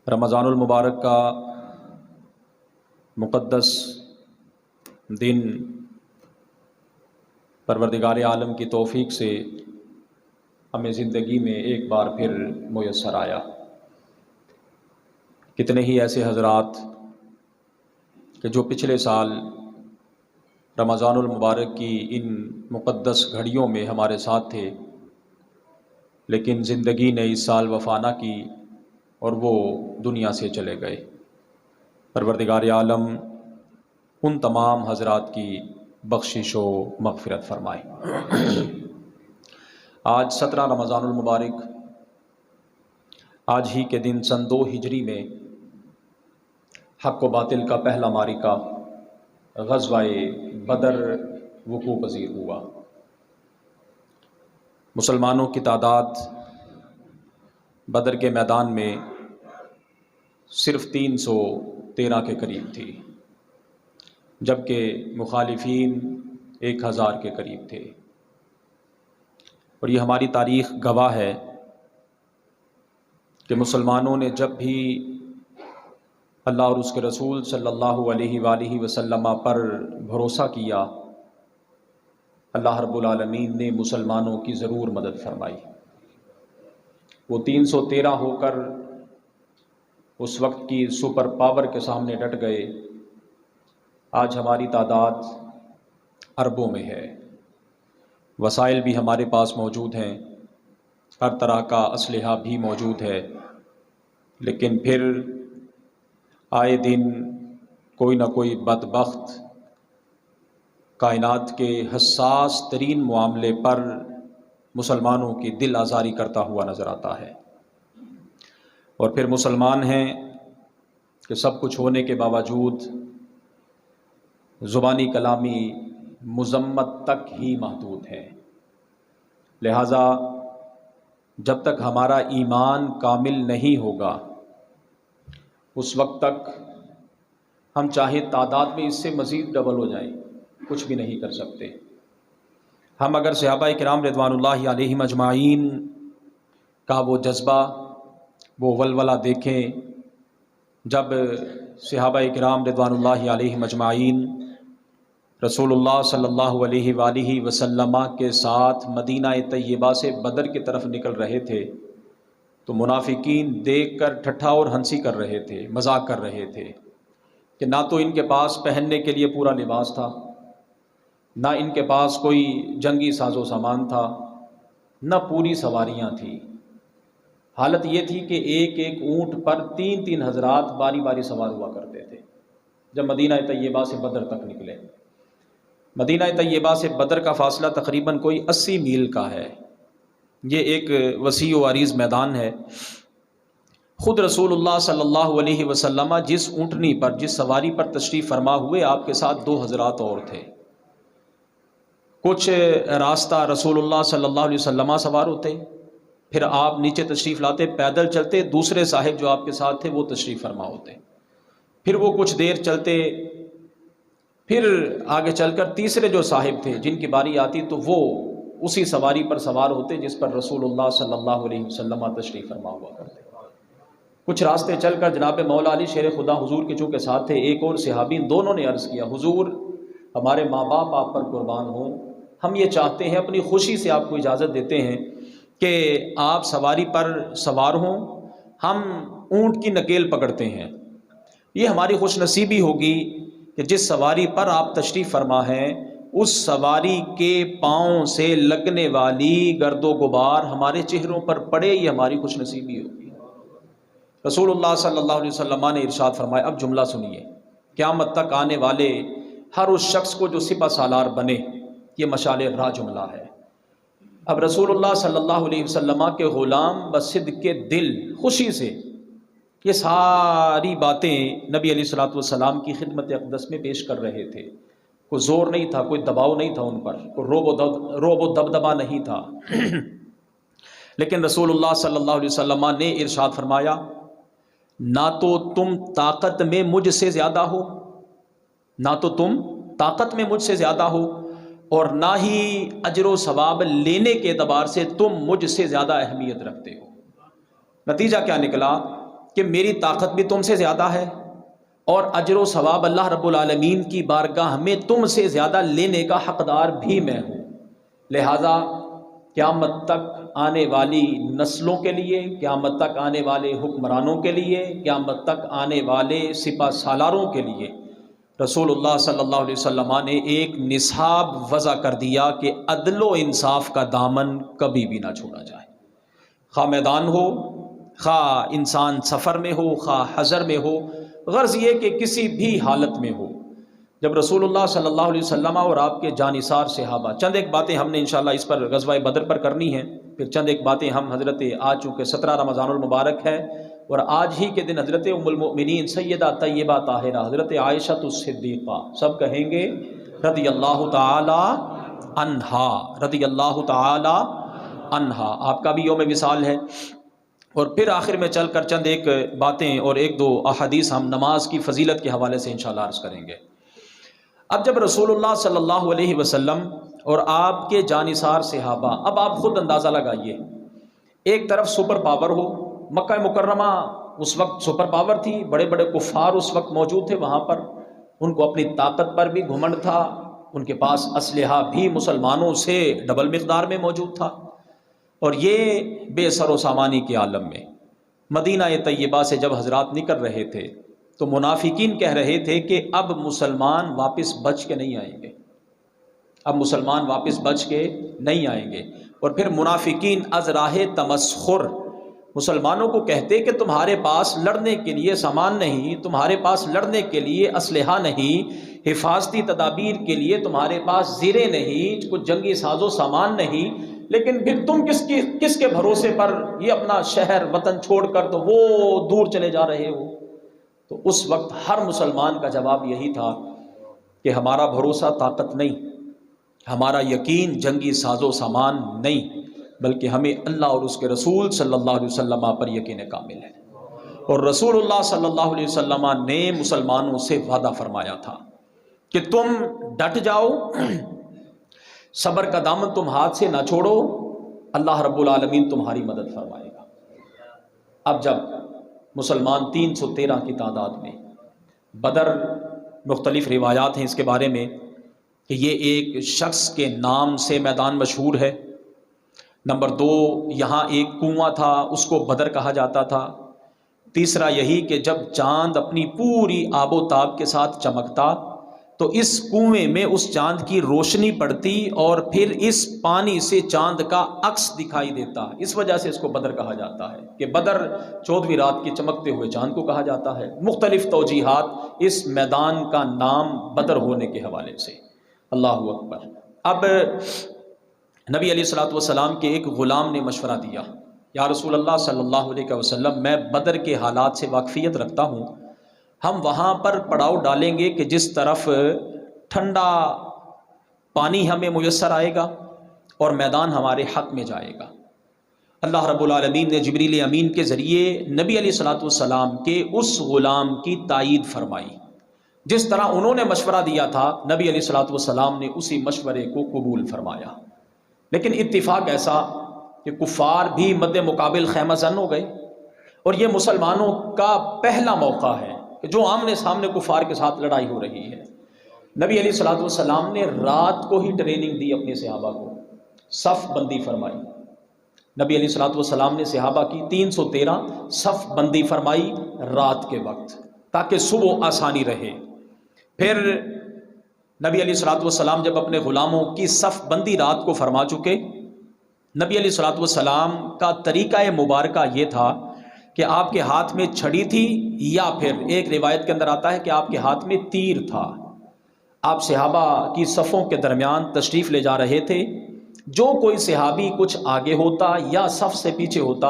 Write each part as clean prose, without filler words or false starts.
رمضان المبارک کا مقدس دن پروردگار عالم کی توفیق سے ہمیں زندگی میں ایک بار پھر میسر آیا۔ کتنے ہی ایسے حضرات کہ جو پچھلے سال رمضان المبارک کی ان مقدس گھڑیوں میں ہمارے ساتھ تھے، لیکن زندگی نے اس سال وفا نہ کی اور وہ دنیا سے چلے گئے۔ پروردگار عالم ان تمام حضرات کی بخشش و مغفرت فرمائے۔ آج 17 رمضان المبارک، آج ہی کے دن سن 2 ہجری میں حق و باطل کا پہلا معرکہ غزوہ بدر وقوع پذیر ہوا۔ مسلمانوں کی تعداد بدر کے میدان میں صرف 313 کے قریب تھی، جبکہ مخالفین 1000 کے قریب تھے۔ اور یہ ہماری تاریخ گواہ ہے کہ مسلمانوں نے جب بھی اللہ اور اس کے رسول صلی اللہ علیہ وآلہ وسلم پر بھروسہ کیا، اللہ رب العالمین نے مسلمانوں کی ضرور مدد فرمائی۔ وہ 313 ہو کر اس وقت کی سپر پاور کے سامنے ڈٹ گئے۔ آج ہماری تعداد اربوں میں ہے، وسائل بھی ہمارے پاس موجود ہیں، ہر طرح کا اسلحہ بھی موجود ہے، لیکن پھر آئے دن کوئی نہ کوئی بدبخت کائنات کے حساس ترین معاملے پر مسلمانوں کی دل آزاری کرتا ہوا نظر آتا ہے۔ اور پھر مسلمان ہیں کہ سب کچھ ہونے کے باوجود زبانی کلامی مذمت تک ہی محدود ہے۔ لہٰذا جب تک ہمارا ایمان کامل نہیں ہوگا، اس وقت تک ہم چاہے تعداد میں اس سے مزید ڈبل ہو جائیں، کچھ بھی نہیں کر سکتے۔ ہم اگر صحابہ کرام رضوان اللہ علیہم اجمعین کا وہ جذبہ، وہ ولولہ دیکھیں، جب صحابہ کرام رضوان اللہ علیہم اجمعین رسول اللہ صلی اللہ علیہ وآلہ وسلم کے ساتھ مدینہ طیبہ سے بدر کی طرف نکل رہے تھے تو منافقین دیکھ کر ٹھٹھا اور ہنسی کر رہے تھے، مذاق کر رہے تھے کہ نہ تو ان کے پاس پہننے کے لیے پورا لباس تھا، نہ ان کے پاس کوئی جنگی ساز و سامان تھا، نہ پوری سواریاں تھیں۔ حالت یہ تھی کہ ایک ایک اونٹ پر 3 حضرات باری باری سوار ہوا کرتے تھے۔ جب مدینہ طیبہ سے بدر تک نکلے، مدینہ طیبہ سے بدر کا فاصلہ تقریباً کوئی 80 میل کا ہے۔ یہ ایک وسیع و عریض میدان ہے۔ خود رسول اللہ صلی اللہ علیہ وسلم جس اونٹنی پر، جس سواری پر تشریف فرما ہوئے، آپ کے ساتھ 2 حضرات اور تھے۔ کچھ راستہ رسول اللہ صلی اللہ علیہ وسلم سوار ہوتے، پھر آپ نیچے تشریف لاتے، پیدل چلتے، دوسرے صاحب جو آپ کے ساتھ تھے وہ تشریف فرما ہوتے، پھر وہ کچھ دیر چلتے، پھر آگے چل کر تیسرے جو صاحب تھے جن کی باری آتی تو وہ اسی سواری پر سوار ہوتے جس پر رسول اللہ صلی اللہ علیہ وسلم تشریف فرما ہوا کرتے۔ کچھ راستے چل کر جناب مولا علی شیر خدا حضور کے چونکہ ساتھ تھے، ایک اور صحابی، دونوں نے عرض کیا، حضور ہمارے ماں باپ آپ پر قربان ہوں، ہم یہ چاہتے ہیں، اپنی خوشی سے آپ کو اجازت دیتے ہیں کہ آپ سواری پر سوار ہوں، ہم اونٹ کی نکیل پکڑتے ہیں۔ یہ ہماری خوش نصیبی ہوگی کہ جس سواری پر آپ تشریف فرما ہیں، اس سواری کے پاؤں سے لگنے والی گرد و غبار ہمارے چہروں پر پڑے، یہ ہماری خوش نصیبی ہوگی۔ رسول اللہ صلی اللہ علیہ وسلم نے ارشاد فرمایا، اب جملہ سنیے، قیامت تک آنے والے ہر اس شخص کو جو سپہ سالار بنے، یہ مشعل راہ جملہ ہے۔ اب رسول اللہ صلی اللہ علیہ وسلم کے غلام بصدق کے دل، خوشی سے یہ ساری باتیں نبی علیہ الصلوۃ والسلام کی خدمت اقدس میں پیش کر رہے تھے۔ کوئی زور نہیں تھا، کوئی دباؤ نہیں تھا ان پر، کوئی روب و دبدبا نہیں تھا۔ لیکن رسول اللہ صلی اللہ علیہ وسلم نے ارشاد فرمایا، نہ تو تم طاقت میں مجھ سے زیادہ ہو، نہ تو تم طاقت میں مجھ سے زیادہ ہو، اور نہ ہی اجر و ثواب لینے کے اعتبار سے تم مجھ سے زیادہ اہمیت رکھتے ہو۔ نتیجہ کیا نکلا کہ میری طاقت بھی تم سے زیادہ ہے اور اجر و ثواب اللہ رب العالمین کی بارگاہ میں تم سے زیادہ لینے کا حقدار بھی میں ہوں، لہٰذا قیامت تک آنے والی نسلوں کے لیے، قیامت تک آنے والے حکمرانوں کے لیے، قیامت تک آنے والے سپہ سالاروں کے لیے رسول اللہ صلی اللہ علیہ وسلم نے ایک نصاب وضع کر دیا کہ عدل و انصاف کا دامن کبھی بھی نہ چھوڑا جائے، خواہ میدان ہو، خواہ انسان سفر میں ہو، خواہ حضر میں ہو، غرض یہ کہ کسی بھی حالت میں ہو۔ جب رسول اللہ صلی اللہ علیہ وسلم اور آپ کے جانثار صحابہ، چند ایک باتیں ہم نے انشاءاللہ اس پر غزوہ بدر پر کرنی ہیں، پھر چند ایک باتیں ہم حضرت آج چونکہ 17 رمضان المبارک ہے اور آج ہی کے دن حضرت ام المؤمنین سیدہ طیبہ طاہرہ حضرت عائشہ الصدیقہ سب کہیں گے رضی اللہ تعالی عنہا، رضی اللہ تعالی عنہا، آپ کا بھی یوم وصال ہے۔ اور پھر آخر میں چل کر چند ایک باتیں اور ایک دو احادیث ہم نماز کی فضیلت کے حوالے سے انشاءاللہ عرض کریں گے۔ اب جب رسول اللہ صلی اللہ علیہ وسلم اور آپ کے جانثار صحابہ، اب آپ خود اندازہ لگائیے، ایک طرف سپر پاور ہو، مکہ مکرمہ اس وقت سپر پاور تھی، بڑے بڑے کفار اس وقت موجود تھے وہاں پر، ان کو اپنی طاقت پر بھی گھمنڈ تھا، ان کے پاس اسلحہ بھی مسلمانوں سے ڈبل مقدار میں موجود تھا، اور یہ بے سر و سامانی کے عالم میں مدینہ طیبہ سے جب حضرات نکل رہے تھے تو منافقین کہہ رہے تھے کہ اب مسلمان واپس بچ کے نہیں آئیں گے، اب مسلمان واپس بچ کے نہیں آئیں گے۔ اور پھر منافقین از راہ تمسخر مسلمانوں کو کہتے کہ تمہارے پاس لڑنے کے لیے سامان نہیں، تمہارے پاس لڑنے کے لیے اسلحہ نہیں، حفاظتی تدابیر کے لیے تمہارے پاس زیریں نہیں، کچھ جنگی ساز و سامان نہیں، لیکن پھر تم کس کے بھروسے پر یہ اپنا شہر وطن چھوڑ کر تو وہ دور چلے جا رہے ہو؟ تو اس وقت ہر مسلمان کا جواب یہی تھا کہ ہمارا بھروسہ طاقت نہیں، ہمارا یقین جنگی ساز و سامان نہیں، بلکہ ہمیں اللہ اور اس کے رسول صلی اللہ علیہ وسلم پر یقین کامل ہے۔ اور رسول اللہ صلی اللہ علیہ وسلم نے مسلمانوں سے وعدہ فرمایا تھا کہ تم ڈٹ جاؤ، صبر کا دامن تم ہاتھ سے نہ چھوڑو، اللہ رب العالمین تمہاری مدد فرمائے گا۔ اب جب مسلمان 313 کی تعداد میں، بدر مختلف روایات ہیں اس کے بارے میں کہ یہ ایک شخص کے نام سے میدان مشہور ہے، نمبر 2 یہاں ایک کنواں تھا اس کو بدر کہا جاتا تھا، تیسرا یہی کہ جب چاند اپنی پوری آب و تاب کے ساتھ چمکتا تو اس کنویں میں اس چاند کی روشنی پڑتی اور پھر اس پانی سے چاند کا عکس دکھائی دیتا، اس وجہ سے اس کو بدر کہا جاتا ہے کہ بدر 14ویں رات کے چمکتے ہوئے چاند کو کہا جاتا ہے۔ مختلف توجیحات اس میدان کا نام بدر ہونے کے حوالے سے، اللہ اکبر۔ اب نبی علیہ الصلوۃ والسلام کے ایک غلام نے مشورہ دیا، یا رسول اللہ صلی اللہ علیہ وسلم میں بدر کے حالات سے واقفیت رکھتا ہوں، ہم وہاں پر پڑاؤ ڈالیں گے کہ جس طرف ٹھنڈا پانی ہمیں میسر آئے گا اور میدان ہمارے حق میں جائے گا۔ اللہ رب العالمین نے جبریل امین کے ذریعے نبی علیہ الصلوۃ والسلام کے اس غلام کی تائید فرمائی، جس طرح انہوں نے مشورہ دیا تھا نبی علیہ الصلوۃ والسلام نے اسی مشورے کو قبول فرمایا۔ لیکن اتفاق ایسا کہ کفار بھی مد مقابل خیمہ زن ہو گئے، اور یہ مسلمانوں کا پہلا موقع ہے کہ جو آمنے سامنے کفار کے ساتھ لڑائی ہو رہی ہے۔ نبی علیہ الصلوۃ والسلام نے رات کو ہی ٹریننگ دی اپنے صحابہ کو، صف بندی فرمائی، نبی علیہ الصلوۃ والسلام نے صحابہ کی 313 صف بندی فرمائی رات کے وقت تاکہ صبح آسانی رہے۔ پھر نبی علیہ الصلوۃ والسلام جب اپنے غلاموں کی صف بندی رات کو فرما چکے، نبی علیہ الصلوۃ والسلام کا طریقہ مبارکہ یہ تھا کہ آپ کے ہاتھ میں چھڑی تھی، یا پھر ایک روایت کے اندر آتا ہے کہ آپ کے ہاتھ میں تیر تھا۔ آپ صحابہ کی صفوں کے درمیان تشریف لے جا رہے تھے، جو کوئی صحابی کچھ آگے ہوتا یا صف سے پیچھے ہوتا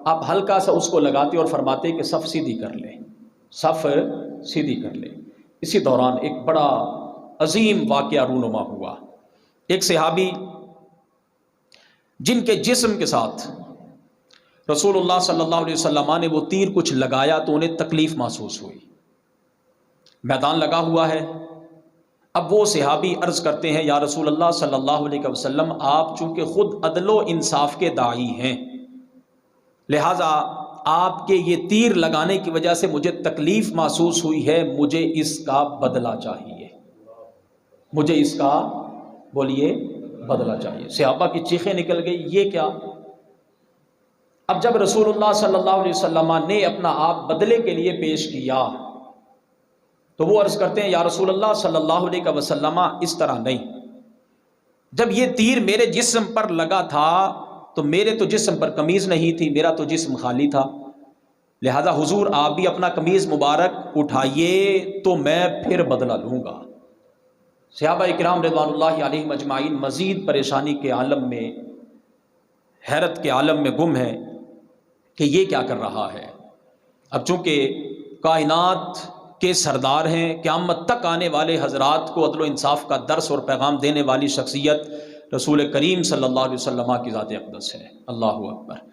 آپ ہلکا سا اس کو لگاتے اور فرماتے کہ صف سیدھی کر لے، صف سیدھی کر لے۔ اسی دوران ایک بڑا عظیم واقعہ رونما ہوا۔ ایک صحابی جن کے جسم کے ساتھ رسول اللہ صلی اللہ علیہ وسلم نے وہ تیر کچھ لگایا تو انہیں تکلیف محسوس ہوئی، میدان لگا ہوا ہے۔ اب وہ صحابی عرض کرتے ہیں، یا رسول اللہ صلی اللہ علیہ وسلم آپ چونکہ خود عدل و انصاف کے داعی ہیں، لہٰذا آپ کے یہ تیر لگانے کی وجہ سے مجھے تکلیف محسوس ہوئی ہے، مجھے اس کا بدلہ چاہیے، مجھے اس کا بولیے بدلہ چاہیے۔ صحابہ کی چیخیں نکل گئی، یہ کیا؟ اب جب رسول اللہ صلی اللہ علیہ وسلم نے اپنا آپ بدلے کے لیے پیش کیا تو وہ عرض کرتے ہیں یا رسول اللہ صلی اللہ علیہ وسلم اس طرح نہیں، جب یہ تیر میرے جسم پر لگا تھا تو میرے تو جسم پر قمیض نہیں تھی، میرا تو جسم خالی تھا، لہذا حضور آپ بھی اپنا قمیض مبارک اٹھائیے تو میں پھر بدلہ لوں گا۔ صحابہ اکرام رضوان اللہ علیہم اجمعین مزید پریشانی کے عالم میں، حیرت کے عالم میں گم ہے کہ یہ کیا کر رہا ہے۔ اب چونکہ کائنات کے سردار ہیں، قیامت تک آنے والے حضرات کو عدل و انصاف کا درس اور پیغام دینے والی شخصیت رسول کریم صلی اللہ علیہ وسلم کی ذات اقدس ہے۔ اللہ اکبر۔